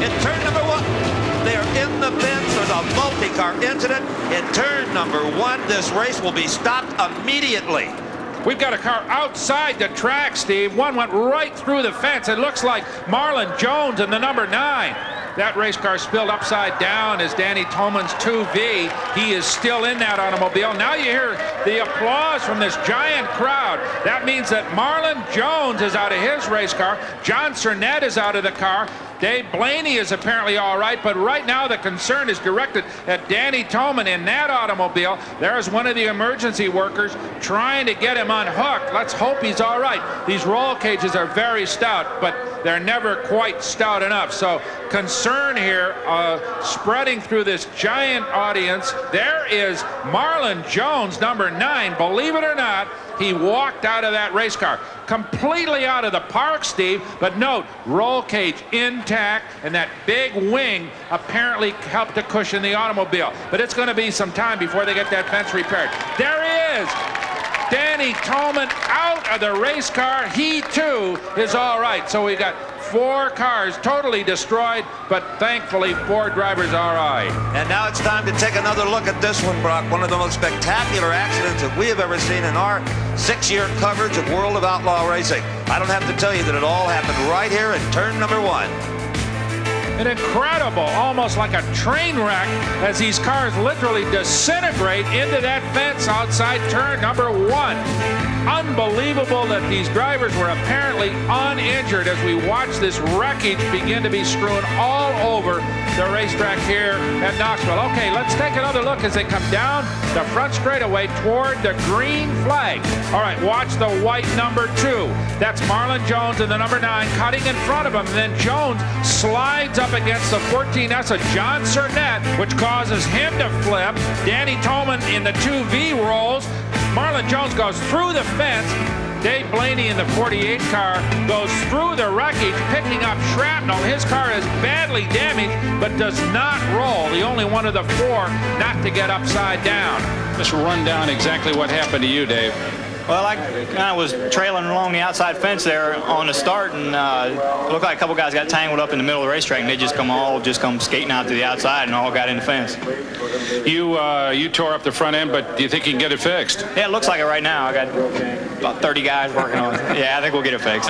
in turn number 1. They're in the fence. There's a multi-car incident in turn number 1. This race will be stopped immediately. We've got a car outside the track, Steve. One went right through the fence. It looks like Marlon Jones in the number 9. That race car spilled upside down as Danny Tolman's 2V. He is still in that automobile. Now you hear the applause from this giant crowd. That means that Marlon Jones is out of his race car. John Cernette is out of the car. DaveBlaney is apparently all right, but right now the concern is directed at Danny Tolman in that automobile. There's one of the emergency workers trying to get him unhooked. Let's hope he's all right. These roll cages are very stout, but they're never quite stout enough. So concern here spreading through this giant audience. There is Marlon Jones, number 9. Believe it or not, he walked out of that race car. Completely out of the park, Steve, but note, roll cage intact, and that big wing apparently helped to cushion the automobile. But it's going to be some time before they get that fence repaired. There he is! Danny Tolman out of the race car. He, too, is all right. So we got 4 cars totally destroyed, but thankfully 4 drivers are all right. And now it's time to take another look at this one, Brock. One of the most spectacular accidents that we have ever seen in our 6-year coverage of World of Outlaw Racing. I don't have to tell you that it all happened right here in turn number 1. An incredible, almost like a train wreck, as these cars literally disintegrate into that fence outside turn number 1. Unbelievable that these drivers were apparently uninjured as we watch this wreckage begin to be strewn all over the racetrack here at Knoxville. Okay, let's take another look as they come down the front straightaway toward the green flag. All right, watch the white number 2. That's Marlon Jones in the number 9 cutting in front of him. And then Jones slides up against the 14S of John Cernette, which causes him to flip. Danny Tolman in the 2V rolls. Marlon Jones goes through the fence. DaveBlaney in the 48 car goes through the wreckage, picking up shrapnel. His car is badly damaged, but does not roll. The only one of the 4 not to get upside down. Just run down exactly what happened to you, Dave. Well, I kind of was trailing along the outside fence there on the start, and it looked like a couple guys got tangled up in the middle of the racetrack, and they just come skating out to the outside and all got in the fence. You tore up the front end, but do you think you can get it fixed? Yeah, it looks like it right now. I got about 30 guys working on it. Yeah, I think we'll get it fixed.